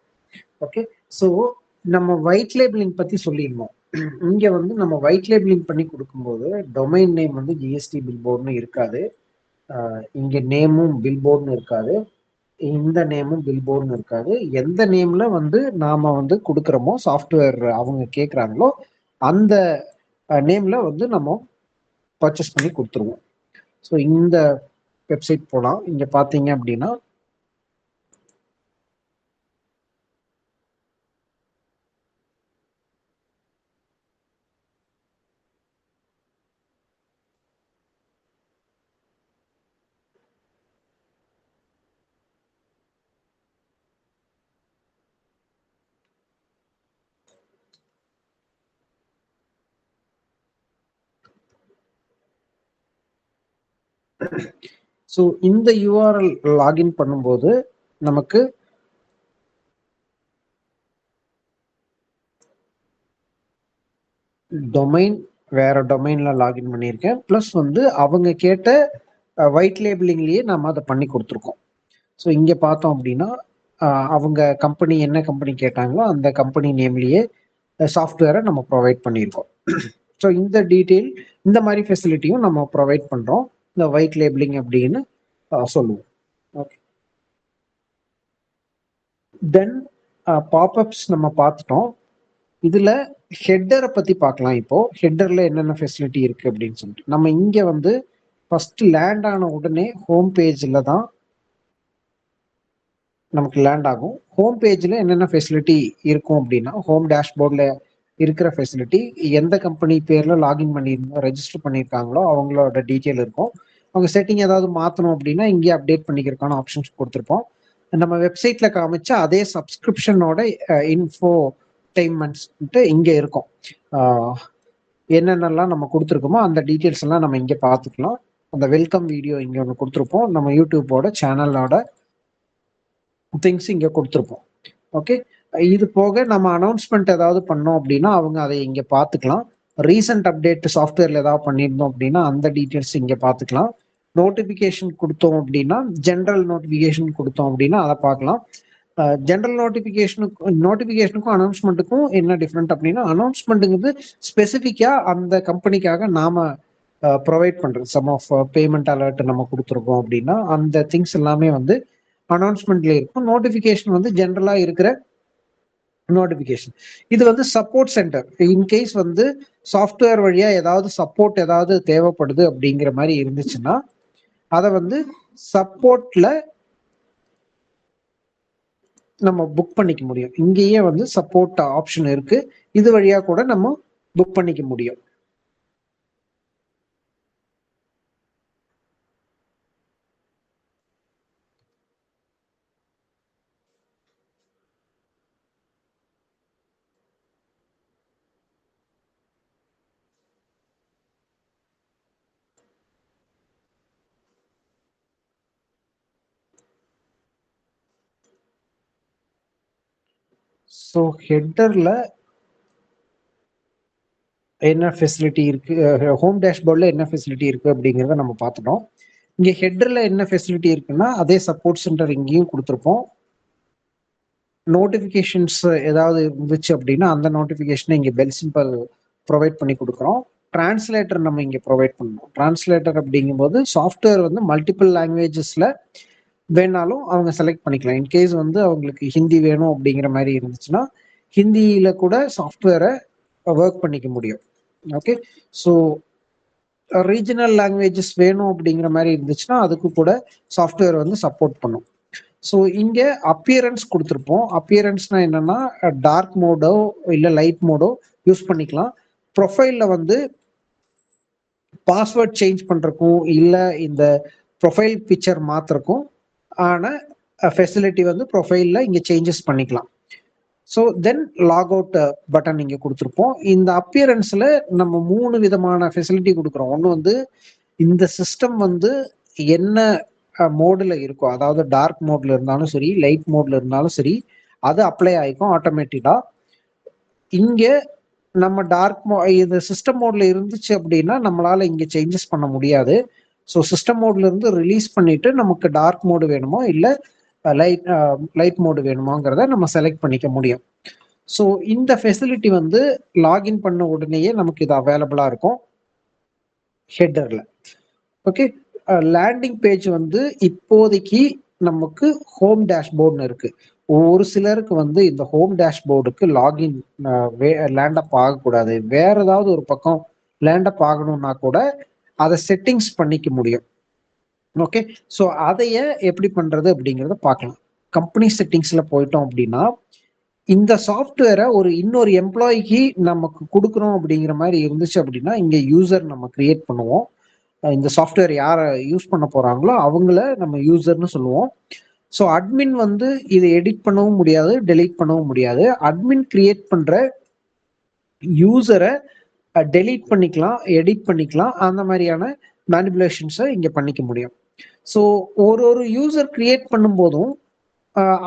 ஓகே, ஸோ நம்ம ஒயிட் லேபிளிங் பத்தி சொல்லியிருந்தோம். இங்க வந்து நம்ம ஒயிட் லேபிளிங் பண்ணி கொடுக்கும்போது டொமைன் நேம் வந்து ஜிஎஸ்டி பில்போர்ட்னு இருக்காது. இங்க நேமும் பில்போர்ட்னு இருக்காது. இந்த நேமும் பில்போர்ட்னு இருக்காது. எந்த நேம்ல வந்து நாம வந்து கொடுக்குறோமோ சாஃப்ட்வேர் அவங்க கேட்குறாங்களோ அந்த நேம்ல வந்து நம்ம பர்ச்சேஸ் பண்ணி கொடுத்துருவோம். ஸோ இந்த வெப்சைட் போலாம். இங்க பாத்தீங்க அப்படின்னா ஸோ இந்த யூஆர்எல் லாகின் பண்ணும்போது நமக்கு டொமைன் வேற டொமைன்ல லாகின் பண்ணியிருக்கேன். ப்ளஸ் வந்து அவங்க கேட்ட ஒயிட் லேபிளிங்லயே நம்ம அதை பண்ணி கொடுத்துருக்கோம். ஸோ இங்க பார்த்தோம் அப்படின்னா அவங்க கம்பெனி என்ன கம்பெனி கேட்டாங்களோ அந்த கம்பெனி நேம்லயே சாஃப்ட்வேரை நம்ம ப்ரொவைட் பண்ணியிருக்கோம். ஸோ இந்த டீட்டெயில் இந்த மாதிரி ஃபெசிலிட்டியும் நம்ம ப்ரொவைட் பண்றோம். இந்த ஒயிட் லேபிளிங் அப்படின்னு சொல்லுவோம். ஓகே, தென் பாப்அப்ஸ் நம்ம பார்த்துட்டோம். இதுல ஹெட்டரை பத்தி பார்க்கலாம். இப்போ ஹெட்டர்ல என்னென்ன ஃபெசிலிட்டி இருக்கு அப்படின்னு சொல்லிட்டு நம்ம இங்க வந்து ஃபர்ஸ்ட் லேண்ட் ஆன உடனே ஹோம் பேஜ்ல தான் நமக்கு லேண்ட் ஆகும். ஹோம் பேஜ்ல என்னென்ன ஃபெசிலிட்டி இருக்கும் அப்படின்னா ஹோம் டேஷ்போர்ட்ல இருக்கிற ஃபெசிலிட்டி, எந்த கம்பெனி பேர்ல லாகின் பண்ணியிருந்தோம் ரெஜிஸ்டர் பண்ணியிருக்காங்களோ அவங்களோட டீட்டெயில் இருக்கும். அவங்க செட்டிங் ஏதாவது மாற்றணும் அப்படின்னா இங்கே அப்டேட் பண்ணிக்கிறதுக்கான ஆப்ஷன்ஸ் கொடுத்துருப்போம். நம்ம வெப்சைட்ல காமிச்சா அதே சப்ஸ்கிரிப்ஷனோட இன்ஃபோ என்டர்டைன்மெண்ட்ஸ் இங்க இருக்கும். என்னென்னலாம் நம்ம கொடுத்துருக்கோமோ அந்த டீட்டெயில்ஸ் எல்லாம் நம்ம இங்கே பார்த்துக்கலாம். அந்த வெல்கம் வீடியோ இங்கே ஒன்று கொடுத்துருப்போம். நம்ம யூடியூப்போட சேனலோட திங்ஸ் இங்கே கொடுத்துருப்போம். ஓகே, இது போக நம்ம அனௌன்ஸ்மெண்ட் ஏதாவது பண்ணோம் அப்படின்னா அவங்க அதை இங்கே பார்த்துக்கலாம். ரீசெண்ட் அப்டேட் சாஃப்ட்வேர்ல ஏதாவது பண்ணியிருந்தோம் அப்படின்னா அந்த டீட்டெயில்ஸ் இங்கே பார்த்துக்கலாம். நோட்டிஃபிகேஷன் கொடுத்தோம் அப்படின்னா, ஜென்ரல் நோட்டிஃபிகேஷன் கொடுத்தோம் அப்படின்னா அதை பார்க்கலாம். ஜென்ரல் நோட்டிஃபிகேஷனுக்கும் அனௌன்ஸ்மெண்ட்டுக்கும் என்ன டிஃப்ரெண்ட் அப்படின்னா, அனௌன்ஸ்மெண்ட்டுங்கிறது ஸ்பெசிஃபிக்காக அந்த கம்பெனிக்காக நாம ப்ரொவைட் பண்றது. சம் ஆஃப் பேமெண்ட் அலர்ட் நம்ம கொடுத்துருக்கோம் அப்படின்னா அந்த திங்ஸ் எல்லாமே வந்து அனௌன்ஸ்மெண்ட்ல இருக்கும். நோட்டிஃபிகேஷன் வந்து ஜென்ரலா இருக்கிற நோட்டிஃபிகேஷன். இது வந்து சப்போர்ட் சென்டர். இன்கேஸ் வந்து சாஃப்ட்வேர் வழியா ஏதாவது சப்போர்ட் ஏதாவது தேவைப்படுது அப்படிங்கிற மாதிரி இருந்துச்சுன்னா அதை வந்து சப்போர்ட்ல நம்ம புக் பண்ணிக்க முடியும். இங்கேயே வந்து சப்போர்ட் ஆப்ஷன் இருக்கு. இது வழியா கூட நம்ம புக் பண்ணிக்க முடியும். ஸோ ஹெட்டர்ல என்ன ஃபெசிலிட்டி இருக்கு, ஹோம் டேஷ்போர்ட்ல என்ன ஃபெசிலிட்டி இருக்கு அப்படிங்கிறத நம்ம பார்த்துட்டோம். இங்க ஹெட்டர்ல என்ன ஃபெசிலிட்டி இருக்குன்னா அதே சப்போர்ட் சென்டர் இங்கேயும் கொடுத்துருப்போம். நோட்டிஃபிகேஷன்ஸ் ஏதாவது இருந்துச்சு அப்படின்னா அந்த நோட்டிஃபிகேஷனை இங்கே பெல் சிம்பிள் ப்ரொவைட் பண்ணி கொடுக்குறோம். டிரான்ஸ்லேட்டர் நம்ம இங்கே ப்ரொவைட் பண்ணணும். டிரான்ஸ்லேட்டர் அப்படிங்கும்போது சாஃப்ட்வேர் வந்து மல்டிபிள் லாங்குவேஜஸ்ல வேணாலும் அவங்க செலக்ட் பண்ணிக்கலாம். இன்கேஸ் வந்து அவங்களுக்கு ஹிந்தி வேணும் அப்படிங்கிற மாதிரி இருந்துச்சுன்னா ஹிந்தியில கூட சாஃப்ட்வேரை ஒர்க் பண்ணிக்க முடியும். ஓகே, ஸோ ரீஜனல் லாங்குவேஜஸ் வேணும் அப்படிங்கிற மாதிரி இருந்துச்சுன்னா அதுக்கு கூட சாஃப்ட்வேர் வந்து சப்போர்ட் பண்ணும். ஸோ இங்கே அப்பியரன்ஸ் கொடுத்துருப்போம். அப்பியரன்ஸ்னா என்னன்னா டார்க் மோடோ இல்லை லைட் மோடோ யூஸ் பண்ணிக்கலாம். ப்ரொஃபைல்ல வந்து பாஸ்வேர்ட் சேஞ்ச் பண்றதுக்கும் இல்லை இந்த ப்ரொஃபைல் பிக்சர் மாத்துறதுக்கும் ஆன ஃபெசிலிட்டி வந்து ப்ரொஃபைல்ல இங்கே சேஞ்சஸ் பண்ணிக்கலாம். So then log out button இங்கே கொடுத்துருப்போம். இந்த அப்பியரன்ஸ்ல நம்ம 3 விதமான ஃபெசிலிட்டி கொடுக்குறோம். ஒன்று வந்து இந்த சிஸ்டம் வந்து என்ன மோடில் இருக்கோ, அதாவது டார்க் மோட்ல இருந்தாலும் சரி லைட் மோட்ல இருந்தாலும் சரி அது அப்ளை ஆகிக்கும் ஆட்டோமேட்டிக்கா. இங்கே நம்ம இந்த சிஸ்டம் மோட்ல இருந்துச்சு அப்படின்னா நம்மளால இங்கே சேஞ்சஸ் பண்ண முடியாது. ஸோ சிஸ்டம் மோட்ல இருந்து ரிலீஸ் பண்ணிட்டு நமக்கு டார்க் மோடு வேணுமோ இல்லை லைட் மோடு வேணுமோங்கிறத நம்ம செலக்ட் பண்ணிக்க முடியும். ஸோ இந்த ஃபெசிலிட்டி வந்து லாகின் பண்ண உடனேயே நமக்கு இது அவைலபிளா இருக்கும் ஹெட்டர்ல. ஓகே, லேண்டிங் பேஜ் வந்து இப்போதைக்கு நமக்கு ஹோம் டேஷ்போர்ட்னு இருக்கு. ஒரு சிலருக்கு வந்து இந்த ஹோம் டேஷ்போர்டுக்கு லாகின் லேண்ட் அப் ஆகக்கூடாது, வேற ஏதாவது ஒரு பக்கம் லேண்ட் அப் ஆகணும்னா கூட அதை செட்டிங்ஸ் பண்ணிக்க முடியும். ஓகே, ஸோ அதைய எப்படி பண்றது அப்படிங்கிறத பார்க்கலாம். கம்பெனி செட்டிங்ஸ்ல போயிட்டோம் அப்படின்னா இந்த சாஃப்ட்வேரை இன்னொரு எம்ப்ளாய்க்கு நமக்கு கொடுக்குறோம் அப்படிங்கிற மாதிரி இருந்துச்சு அப்படின்னா இங்க யூசர் நம்ம கிரியேட் பண்ணுவோம். இந்த சாஃப்ட்வேர் யாரை யூஸ் பண்ண போறாங்களோ அவங்கள நம்ம யூசர்னு சொல்லுவோம். ஸோ அட்மின் வந்து இதை எடிட் பண்ணவும் முடியாது, டெலீட் பண்ணவும் முடியாது. அட்மின் கிரியேட் பண்ற யூசரை டெலீட் பண்ணிக்கலாம், எடிட் பண்ணிக்கலாம், அந்த மாதிரியான மேனிபுலேஷன்ஸை இங்க பண்ணிக்க முடியும். ஸோ ஒரு யூசர் கிரியேட் பண்ணும் போதும்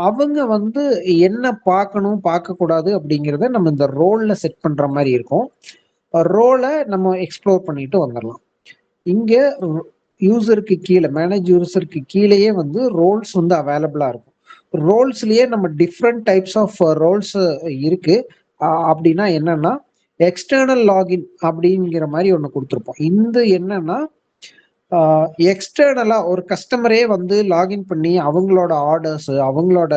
அவங்க வந்து என்ன பார்க்கணும் பார்க்கக்கூடாது அப்படிங்கிறத நம்ம இந்த ரோல்ல செட் பண்ற மாதிரி இருக்கும். ரோலை நம்ம எக்ஸ்ப்ளோர் பண்ணிட்டு வந்துடலாம். இங்க யூசருக்கு கீழே மேனேஜ் யூசருக்கு கீழேயே வந்து ரோல்ஸ் வந்து அவைலபிளா இருக்கும். ரோல்ஸ்லயே நம்ம டிஃப்ரெண்ட் டைப்ஸ் ஆஃப் ரோல்ஸ் இருக்கு. அப்படின்னா என்னன்னா எக்ஸ்டர்னல் லாகின் அப்படிங்கிற மாதிரி ஒன்று கொடுத்துருப்போம். இந்த என்னன்னா எக்ஸ்டர்னலா ஒரு கஸ்டமரே வந்து லாகின் பண்ணி அவங்களோட ஆர்டர்ஸ், அவங்களோட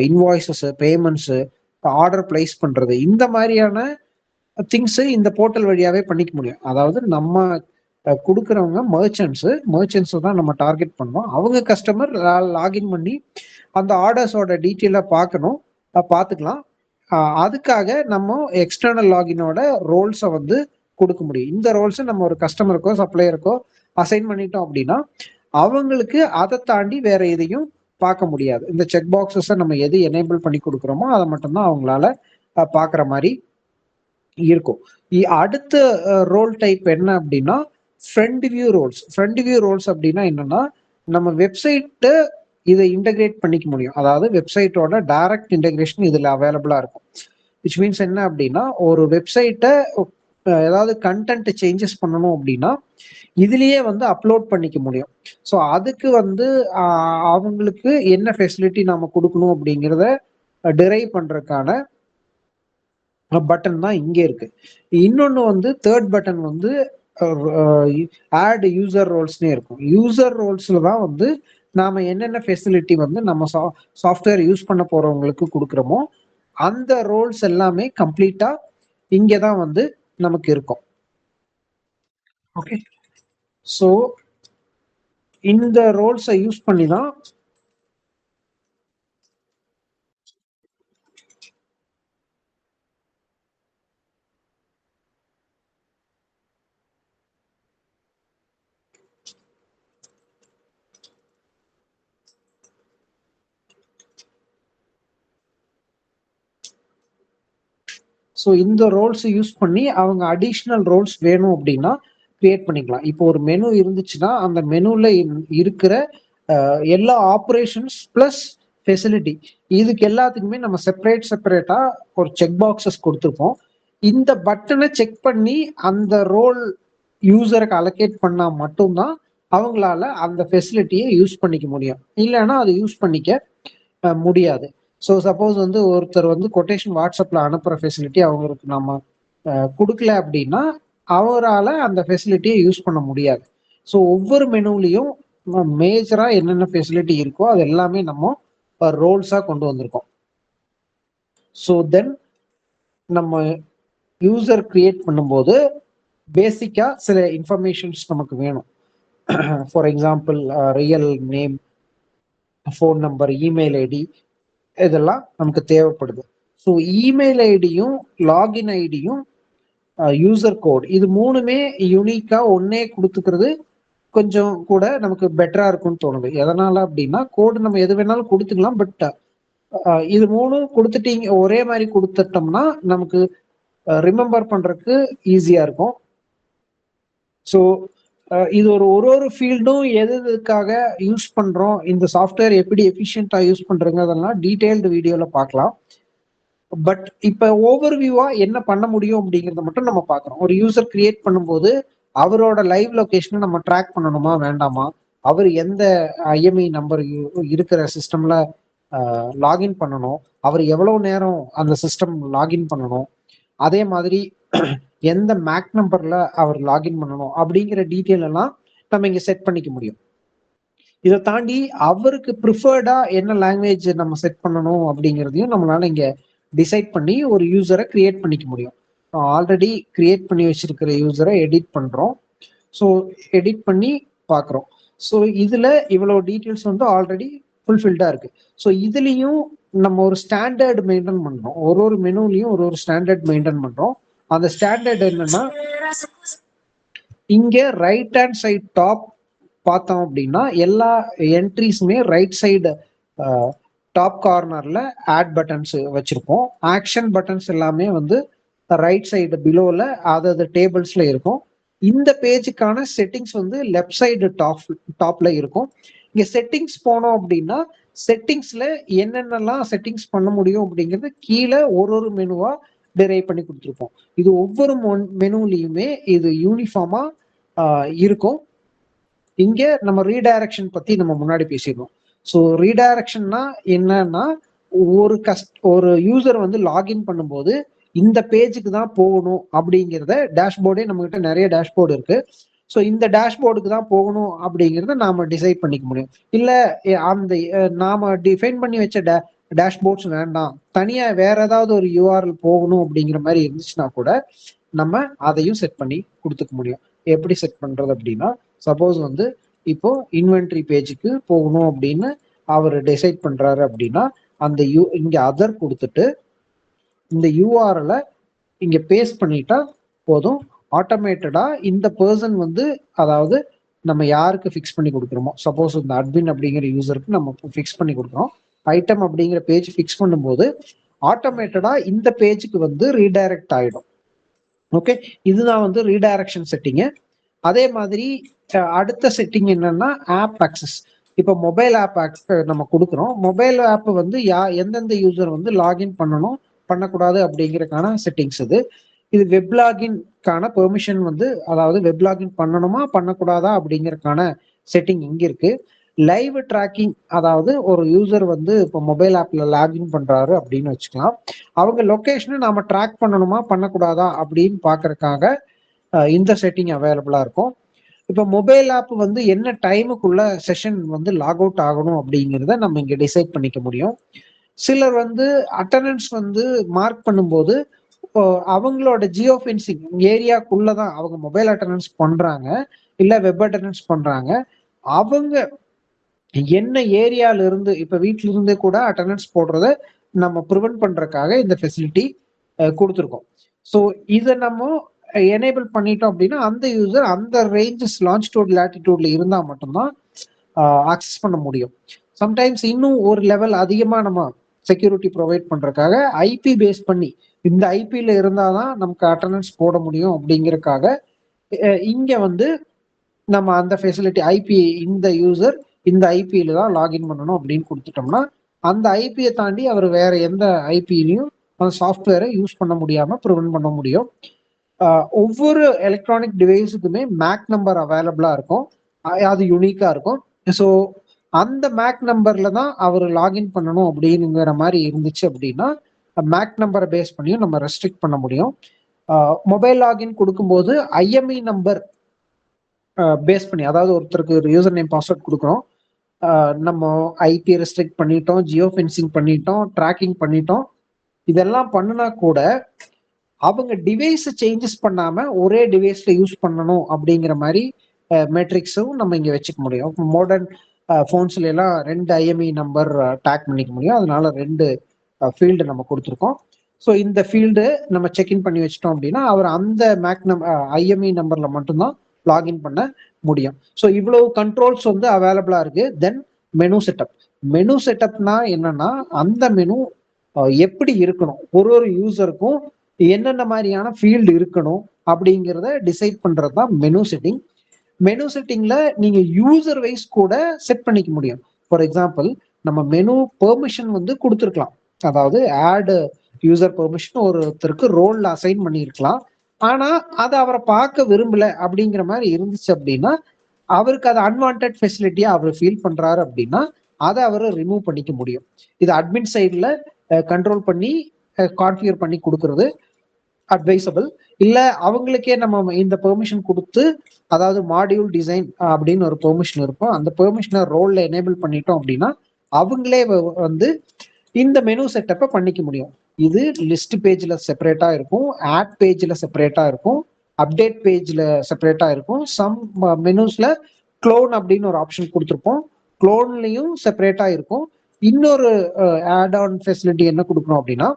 இன்வாய்ஸஸ், பேமெண்ட்ஸ், ஆர்டர் பிளேஸ் பண்றது, இந்த மாதிரியான திங்ஸ் இந்த போர்ட்டல் வழியாவே பண்ணிக்க முடியும். அதாவது நம்ம கொடுக்குறவங்க மர்ச்சன்ட்ஸ் தான் நம்ம டார்கெட் பண்ணோம். அவங்க கஸ்டமர் லாகின் பண்ணி அந்த ஆர்டர்ஸோட டீட்டெயிலை பார்த்துக்கலாம். அதுக்காக நம்ம எக்ஸ்டர்னல் லாகினோட ரோல்ஸை வந்து கொடுக்க முடியும். இந்த ரோல்ஸை நம்ம ஒரு கஸ்டமருக்கோ சப்ளையருக்கோ அசைன் பண்ணிட்டோம் அப்படின்னா அவங்களுக்கு அதை தாண்டி வேற எதையும் பார்க்க முடியாது. இந்த செக் பாக்ஸஸை நம்ம எது எனேபிள் பண்ணி கொடுக்குறோமோ அதை மட்டும்தான் அவங்களால பார்க்குற மாதிரி இருக்கும். அடுத்த ரோல் டைப் என்ன அப்படின்னா front view roles. Front view roles அப்படின்னா என்னன்னா, நம்ம வெப்சைட்டை இதை இன்டகிரேட் பண்ணிக்க முடியும். அதாவது வெப்சைட்டோட டைரக்ட் இன்டகிரேஷன் இதுல அவைலபிளா இருக்கும். விச் மீன்ஸ் என்ன அப்படின்னா, ஒரு வெப்சைட்டை ஏதாவது கண்டென்ட் சேஞ்சஸ் பண்ணணும் அப்படின்னா இதுலயே வந்து அப்லோட் பண்ணிக்க முடியும். ஸோ அதுக்கு வந்து அவங்களுக்கு என்ன ஃபெசிலிட்டி நாம கொடுக்கணும் அப்படிங்கிறத டிரைவ் பண்றதுக்கான பட்டன் தான் இங்கே இருக்கு. இன்னொன்று வந்து தேர்ட் பட்டன் வந்து ஆட் யூசர் ரோல்ஸ்னே இருக்கும். யூசர் ரோல்ஸ்ல தான் வந்து நாம என்னென்ன ஃபெசிலிட்டி வந்து நம்ம சாஃப்ட்வேர் யூஸ் பண்ண போறவங்களுக்கு கொடுக்குறோமோ அந்த ரோல்ஸ் எல்லாமே கம்ப்ளீட்டா இங்கே தான் வந்து நமக்கு இருக்கும். ஓகே, ஸோ இந்த ரோல்ஸை யூஸ் பண்ணி தான் ஸோ இந்த ரோல்ஸ் யூஸ் பண்ணி அவங்க அடிஷ்னல் ரோல்ஸ் வேணும் அப்படின்னா கிரியேட் பண்ணிக்கலாம். இப்போ ஒரு மெனு இருந்துச்சுன்னா அந்த மெனுல இருக்கிற எல்லா ஆப்ரேஷன்ஸ் பிளஸ் ஃபெசிலிட்டி இதுக்கு எல்லாத்துக்குமே நம்ம செப்பரேட்டா ஒரு செக் பாக்ஸஸ் கொடுத்துருப்போம். இந்த பட்டனை செக் பண்ணி அந்த ரோல் யூசருக்கு அலோகேட் பண்ணா மட்டும்தான் அவங்களால அந்த ஃபெசிலிட்டியை யூஸ் பண்ணிக்க முடியும். இல்லைன்னா அதை யூஸ் பண்ணிக்க முடியாது. ஸோ சப்போஸ் வந்து ஒருத்தர் வந்து கொட்டேஷன் வாட்ஸ்அப்ல அனுப்புற ஃபெசிலிட்டி அவங்களுக்கு நம்ம கொடுக்கல அப்படின்னா அவரால் அந்த ஃபெசிலிட்டியை யூஸ் பண்ண முடியாது. ஸோ ஒவ்வொரு மெனுலையும் மேஜரா என்னென்ன ஃபெசிலிட்டி இருக்கோ அது எல்லாமே நம்ம ரோல்ஸா கொண்டு வந்திருக்கோம். ஸோ தென் நம்ம யூசர் கிரியேட் பண்ணும்போது பேசிக்கா சில இன்ஃபர்மேஷன்ஸ் நமக்கு வேணும். For example real name, phone number, email ID இதெல்லாம் நமக்கு தேவைப்படுது. ஸோ இமெயில் ஐடியும் லாகின் ஐடியும் யூசர் கோட் இது மூணுமே யூனிக்கா ஒன்னே கொடுத்துக்கிறது கொஞ்சம் கூட நமக்கு பெட்டரா இருக்கும்னு தோணுது. எதனால அப்படின்னா கோடு நம்ம எது வேணாலும் கொடுத்துக்கலாம், பட் இது மூணும் கொடுத்துட்டீங்க ஒரே மாதிரி கொடுத்துட்டோம்னா நமக்கு ரிமெம்பர் பண்றதுக்கு ஈஸியா இருக்கும். ஸோ இது ஒரு ஃபீல்டும் எதுக்காக யூஸ் பண்றோம், இந்த சாஃப்ட்வேர் எப்படி எஃபிஷியன்டா யூஸ் பண்றோங்க அதெல்லாம் டீடைல்டு வீடியோல பார்க்கலாம். பட் இப்ப ஓவர் வியூவா என்ன பண்ண முடியும் அப்படிங்கறத மட்டும் நம்ம பார்க்கறோம். ஒரு யூசர் கிரியேட் பண்ணும்போது அவரோட லைவ் லொகேஷனை நம்ம ட்ராக் பண்ணணுமா வேண்டாமா, அவர் எந்த ஐஎம்இ நம்பர் இருக்கிற சிஸ்டம்ல லாகின் பண்ணணும், அவர் எவ்வளவு நேரம் அந்த சிஸ்டம் லாகின் பண்ணணும், அதே மாதிரி எந்த மேக் நம்பர்ல அவர் லாகின் பண்ணணும் அப்படிங்கிற டீட்டெயில் எல்லாம் நம்ம இங்க செட் பண்ணிக்க முடியும். இதை தாண்டி அவருக்கு ப்ரிஃபர்டா என்ன லாங்குவேஜ் நம்ம செட் பண்ணணும் அப்படிங்கிறதையும் நம்மளால இங்க டிசைட் பண்ணி ஒரு யூசரை கிரியேட் பண்ணிக்க முடியும். ஆல்ரெடி கிரியேட் பண்ணி வச்சிருக்கிற யூசரை எடிட் பண்றோம். ஸோ எடிட் பண்ணி பார்க்குறோம். ஸோ இதுல இவ்வளவு டீட்டெயில்ஸ் வந்து ஆல்ரெடி ஃபுல்ஃபில்டா இருக்கு. ஸோ இதுலயும் நம்ம ஒரு ஸ்டாண்டர்ட் மெயின்டைன் பண்றோம். ஒரு மெனுலையும் ஒரு ஸ்டாண்டர்ட் மெயின்டைன் பண்றோம். அந்த ஸ்டாண்டர்ட் என்னன்னா, இங்க ரைட் ஹேண்ட் சைட் டாப் பார்த்தோம் அப்படின்னா எல்லா என்ட்ரிஸுமே ரைட் சைடு டாப் கார்னர்ல ஆட் பட்டன்ஸ் வச்சிருப்போம். ஆக்ஷன் பட்டன்ஸ் எல்லாமே வந்து ரைட் சைடு பிலோல அதாவது டேபிள்ஸ்ல இருக்கும். இந்த பேஜுக்கான செட்டிங்ஸ் வந்து லெஃப்ட் சைடு டாப்ல இருக்கும். இங்க செட்டிங்ஸ் போனோம் அப்படின்னா செட்டிங்ஸ்ல என்னென்னலாம் செட்டிங்ஸ் பண்ண முடியும் அப்படிங்கிறது கீழே ஒரு மெனுவா டிரைவ் பண்ணி கொடுத்துருப்போம். இது ஒவ்வொரு மெனுலையுமே இது யூனிஃபார்மா இருக்கும். இங்க நம்ம ரீடைரக்ஷன் பத்தி நம்ம முன்னாடி பேசிடுவோம். ஸோ ரீடைரக்ஷன்னா என்னன்னா, ஒரு யூசர் வந்து லாகின் பண்ணும்போது இந்த பேஜுக்கு தான் போகணும் அப்படிங்கிறத டேஷ்போர்டே நம்ம கிட்ட நிறைய டேஷ்போர்டு இருக்கு. ஸோ இந்த டேஷ்போர்டுக்கு தான் போகணும் அப்படிங்கிறத நாம டிசைட் பண்ணிக்க முடியும். இல்ல அந்த நாம டிஃபைன் பண்ணி வச்ச டேஷ்போர்ட்ஸ் வேண்டாம், தனியா வேற ஏதாவது ஒரு யூஆர்எல் போகணும் அப்படிங்கிற மாதிரி இருந்துச்சுன்னா கூட நம்ம அதையும் செட் பண்ணி கொடுத்துக்க முடியும். எப்படி செட் பண்றது அப்படின்னா, சப்போஸ் வந்து இப்போ இன்வென்ட்ரி பேஜுக்கு போகணும் அப்படின்னு அவர் டிசைட் பண்றாரு அப்படின்னா அந்த இங்க அதர் கொடுத்துட்டு இந்த யூஆர்எல் இங்க பேஸ்ட் பண்ணிட்டா போதும். ஆட்டோமேட்டடா இந்த பர்சன் வந்து அதாவது நம்ம யாருக்கு ஃபிக்ஸ் பண்ணி கொடுக்குறோமோ, சப்போஸ் இந்த அட்மின் அப்படிங்கிற யூசருக்கு நம்ம ஃபிக்ஸ் பண்ணி கொடுக்குறோம், ஐட்டம் அப்படிங்கிற பேஜ் ஃபிக்ஸ் பண்ணும்போது ஆட்டோமேட்டடா இந்த பேஜுக்கு வந்து ரீடைரக்ட் ஆயிடும். ஓகே, இதுதான் வந்து ரீடைரக்ஷன் செட்டிங்கு. அதே மாதிரி அடுத்த செட்டிங் என்னன்னா ஆப் ஆக்சஸ். இப்போ மொபைல் ஆப் நம்ம கொடுக்குறோம். மொபைல் ஆப் வந்து எந்தெந்த யூசர் வந்து லாகின் பண்ணணும் பண்ணக்கூடாது அப்படிங்கறதுக்கான செட்டிங்ஸ் இது. இது வெப் லாகின்கான பெர்மிஷன் வந்து, அதாவது வெப் லாகின் பண்ணணுமா பண்ணக்கூடாதா அப்படிங்கறதுக்கான செட்டிங் இங்க இருக்கு. லைவ் ட்ராக்கிங், அதாவது ஒரு யூசர் வந்து இப்போ மொபைல் ஆப்ல லாகின் பண்றாரு அப்படின்னு வச்சுக்கலாம். அவங்க லொகேஷனை நாம ட்ராக் பண்ணணுமா பண்ணக்கூடாதா அப்படின்னு பாக்குறதுக்காக இந்த செட்டிங் அவைலபிளா இருக்கும். இப்போ மொபைல் ஆப் வந்து என்ன டைமுக்குள்ள செஷன் வந்து லாக் அவுட் ஆகணும் அப்படிங்கிறத நம்ம இங்க டிசைட் பண்ணிக்க முடியும். சிலர் வந்து அட்டண்டன்ஸ் வந்து மார்க் பண்ணும்போது அவங்களோட ஜியோ ஃபென்சிங் ஏரியாக்குள்ளதான் அவங்க மொபைல் அட்டண்டன்ஸ் பண்றாங்க இல்ல வெப் அட்டண்டன்ஸ் பண்றாங்க. அவங்க என்ன ஏரியால இருந்து, இப்ப வீட்ல இருந்து கூட அட்டண்டன்ஸ் போடுறத நம்ம ப்ரிவென்ட் பண்றதுக்காக இந்த ஃபெசிலிட்டி கொடுத்துருக்கோம். ஸோ இதை நம்ம எனேபிள் பண்ணிட்டோம் அப்படின்னா அந்த யூசர் அந்த ரேஞ்சஸ் லாஞ்சிடியூட் லேட்டிடியூட்ல இருந்தா மட்டும்தான் ஆக்சஸ் பண்ண முடியும். சம்டைம்ஸ் இன்னும் ஒரு லெவல் அதிகமா நம்ம செக்யூரிட்டி ப்ரொவைட் பண்றதுக்காக ஐபி பேஸ் பண்ணி இந்த ஐபியில இருந்தாதான் நமக்கு அட்டண்டன்ஸ் போட முடியும் அப்படிங்கறதுக்காக இங்க வந்து நம்ம அந்த ஃபெசிலிட்டி ஐபி, இந்த யூசர் இந்த ஐபியில தான் லாகின் பண்ணணும் அப்படின்னு கொடுத்துட்டோம்னா அந்த ஐபியை தாண்டி அவர் வேற எந்த ஐபியிலையும் அந்த சாஃப்ட்வேரை யூஸ் பண்ண முடியாம ப்ரிவென்ட் பண்ண முடியும். ஒவ்வொரு எலக்ட்ரானிக் டிவைஸுக்குமே மேக் நம்பர் அவைலபிளா இருக்கும். அது யூனிக்கா இருக்கும். ஸோ அந்த மேக் நம்பர்ல தான் அவர் லாகின் பண்ணணும் அப்படிங்கிற மாதிரி இருந்துச்சு அப்படின்னா மேக் நம்பரை பேஸ் பண்ணியும் நம்ம ரெஸ்ட்ரிக்ட் பண்ண முடியும். மொபைல் லாகின் கொடுக்கும்போது ஐஎம்இ நம்பர் பேஸ் பண்ணி, அதாவது ஒருத்தருக்கு ஒரு யூசர் நேம் பாஸ்வேர்ட் கொடுக்குறோம், நம்ம ஐபி ரெஸ்ட்ரிக்ட் பண்ணிட்டோம், ஜியோ ஃபென்சிங் பண்ணிட்டோம், ட்ராக்கிங் பண்ணிட்டோம். இதெல்லாம் பண்ணுனா கூட அவங்க டிவைஸ் சேஞ்சஸ் பண்ணாம ஒரே டிவைஸ்ல யூஸ் பண்ணணும் அப்படிங்கிற மாதிரி மெட்ரிக்ஸும் நம்ம இங்க வச்சுக்க முடியும். மாடர்ன் ஃபோன்ஸ்ல எல்லாம் 2 ஐஎம்இ நம்பர் டேக் பண்ணிக்க முடியும். அதனால 2 ஃபீல்டு நம்ம கொடுத்துருக்கோம். ஸோ இந்த ஃபீல்டு நம்ம செக்இன் பண்ணி வச்சிட்டோம் அப்படின்னா அவர் அந்த மேக் ஐஎம்இ நம்பர்ல மட்டும்தான் லாகின் பண்ண முடியும். ஸோ இவ்வளவு கண்ட்ரோல்ஸ் வந்து அவைலபிளா இருக்கு. தென் மெனு செட்டப். மெனு செட்டப்னா என்னன்னா அந்த மெனு எப்படி இருக்கணும், ஒரு யூசருக்கும் என்னென்ன மாதிரியான ஃபீல்டு இருக்கணும் அப்படிங்கிறத டிசைட் பண்றது தான் மெனு செட்டிங். மெனு செட்டிங்ல நீங்க யூசர் வைஸ் கூட செட் பண்ணிக்க முடியும். ஃபார் எக்ஸாம்பிள் நம்ம மெனு பெர்மிஷன் வந்து கொடுத்துருக்கலாம். அதாவது ஆட் யூசர் பெர்மிஷன் ஒருத்தருக்கு ரோல்ல அசைன் பண்ணியிருக்கலாம். ஆனா அதை அவரை பார்க்க விரும்பல அப்படிங்கிற மாதிரி இருந்துச்சு அப்படின்னா அவருக்கு அது அன்வான்ட் ஃபெசிலிட்டியா அவர் ஃபீல் பண்றாரு அப்படின்னா அதை அவர் ரிமூவ் பண்ணிக்க முடியும். இது அட்மின் சைட்ல கண்ட்ரோல் பண்ணி கான்ஃபிகர் பண்ணி கொடுக்கறது அட்வைசபிள். இல்ல அவங்களுக்கே நம்ம இந்த பெர்மிஷன் கொடுத்து, அதாவது மாடியூல் டிசைன் அப்படின்னு ஒரு பெர்மிஷன் இருக்கும், அந்த பெர்மிஷனை ரோல்ல எனேபிள் பண்ணிட்டோம் அப்படின்னா அவங்களே வந்து இந்த மெனு செட்டப்பை பண்ணிக்க முடியும். இது லிஸ்ட் பேஜ்ல செப்பரேட்டா இருக்கும், ஆட் பேஜ்ல செப்பரேட்டா இருக்கும், அப்டேட் பேஜ்ல செப்பரேட்டா இருக்கும். சம் மெனுஸ்ல க்ளோன் அப்படின்னு ஒரு ஆப்ஷன் கொடுத்துருப்போம், க்ளோன்லயும் செப்பரேட்டா இருக்கும். இன்னொரு ஆட் ஆன் ஃபெசிலிட்டி என்ன கொடுக்கணும் அப்படின்னா,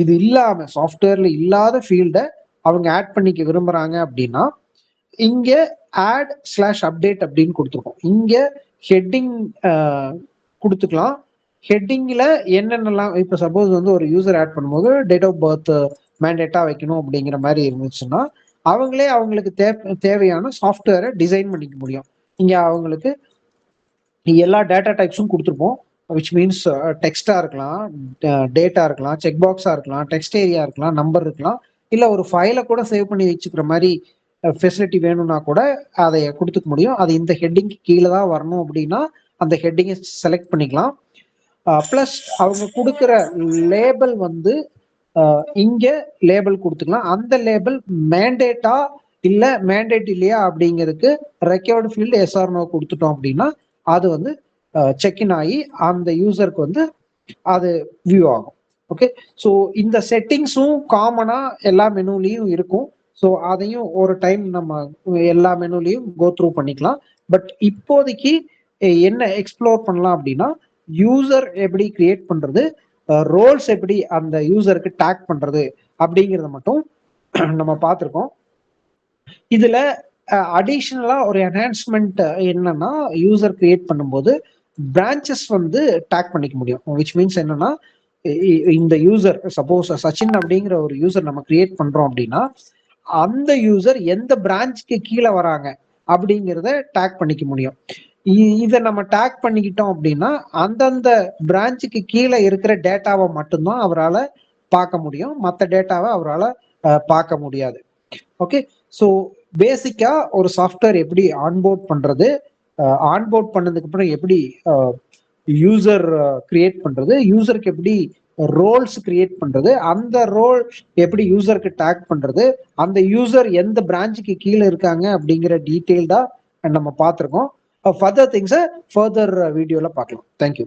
இது இல்லாம சாஃப்ட்வேர்ல இல்லாத ஃபீல்டை அவங்க ஆட் பண்ணிக்க விரும்புறாங்க அப்படின்னா இங்க add/update அப்படின்னு கொடுத்துருக்கோம். இங்க ஹெட்டிங் கொடுத்துக்கலாம். ஹெட்டிங்ல என்னென்னலாம், இப்போ சப்போஸ் வந்து ஒரு யூசர் ஆட் பண்ணும்போது டேட் ஆஃப் பர்த் மேண்டேட்டா வைக்கணும் அப்படிங்கிற மாதிரி இருந்துச்சுன்னா அவங்களே அவங்களுக்கு தேவையான சாஃப்ட்வேரை டிசைன் பண்ணிக்க முடியும். இங்க அவங்களுக்கு எல்லா டேட்டா டைப்ஸும் கொடுத்துருப்போம். விச் மீன்ஸ் டெக்ஸ்டா இருக்கலாம், டேட்டா இருக்கலாம், செக் பாக்ஸா இருக்கலாம், டெக்ஸ்ட் ஏரியா இருக்கலாம், நம்பர் இருக்கலாம், இல்ல ஒரு ஃபைலை கூட சேவ் பண்ணி வச்சுக்கிற மாதிரி ஃபெசிலிட்டி வேணும்னா கூட அதை கொடுத்துக்க முடியும். அது இந்த ஹெட்டிங் கீழே தான் வரணும் அப்படின்னா அந்த ஹெட்டிங்கை செலக்ட் பண்ணிக்கலாம். ப்ளஸ் அவங்க கொடுக்குற லேபிள் வந்து இங்க லேபிள் கொடுத்துக்கலாம். அந்த லேபிள் மேண்டேட்டா இல்ல மேண்டேட் இல்லையா அப்படிங்கிறதுக்கு ரெக்கார்டு ஃபீல்டு எஸ்ஆர்னோ கொடுத்துட்டோம் அப்படின்னா அது வந்து செக்இன் ஆகி அந்த யூசருக்கு வந்து அது வியூ ஆகும். ஓகே, ஸோ இந்த செட்டிங்ஸும் காமனா எல்லா மெனுலையும் இருக்கும். ஸோ அதையும் ஒரு டைம் நம்ம எல்லா மெனுலையும் கோ த்ரூ பண்ணிக்கலாம். பட் இப்போதைக்கு என்ன எக்ஸ்ப்ளோர் பண்ணலாம் அப்படின்னா யூசர் எப்படி கிரியேட் பண்றது, ரோல்ஸ் எப்படி அந்த யூசருக்கு டேக் பண்றது அப்படிங்கிறத மட்டும் நம்ம பார்த்துருக்கோம். இதுல அடிஷனலா ஒரு என்ஹான்ஸ்மெண்ட் என்னன்னா யூசர் கிரியேட் பண்ணும்போது பிரான்ச்சஸ் வந்து டேக் பண்ணிக்க முடியும். விச் மீன்ஸ் என்னன்னா இந்த யூசர் சப்போஸ் சச்சின் அப்படிங்கிற ஒரு யூசர் நம்ம கிரியேட் பண்றோம் அப்படின்னா அந்த யூசர் எந்த பிரான்ச்சுக்கு கீழே வராங்க அப்படிங்கிறத டேக் பண்ணிக்க முடியும். இதை நம்ம டேக் பண்ணிக்கிட்டோம் அப்படின்னா அந்தந்த பிரான்ச்சுக்கு கீழே இருக்கிற டேட்டாவை மட்டும்தான் அவரால் பார்க்க முடியும், மற்ற டேட்டாவை அவரால் பார்க்க முடியாது. ஓகே, ஸோ பேசிக்கா ஒரு சாஃப்ட்வேர் எப்படி ஆன்போர்ட் பண்றது, ஆன்போர்ட் பண்ணதுக்கு அப்புறம் எப்படி யூசர் கிரியேட் பண்றது, யூசருக்கு எப்படி ரோல்ஸ் கிரியேட் பண்றது, அந்த ரோல் எப்படி யூசருக்கு டேக் பண்றது, அந்த யூசர் எந்த பிரான்ச்சுக்கு கீழே இருக்காங்க அப்படிங்கிற டீட்டெயில் தான் நம்ம பார்த்துருக்கோம். ஃபர்தர் திங்ஸை ஃபர்தர் வீடியோல பார்க்கலாம். தேங்க்யூ.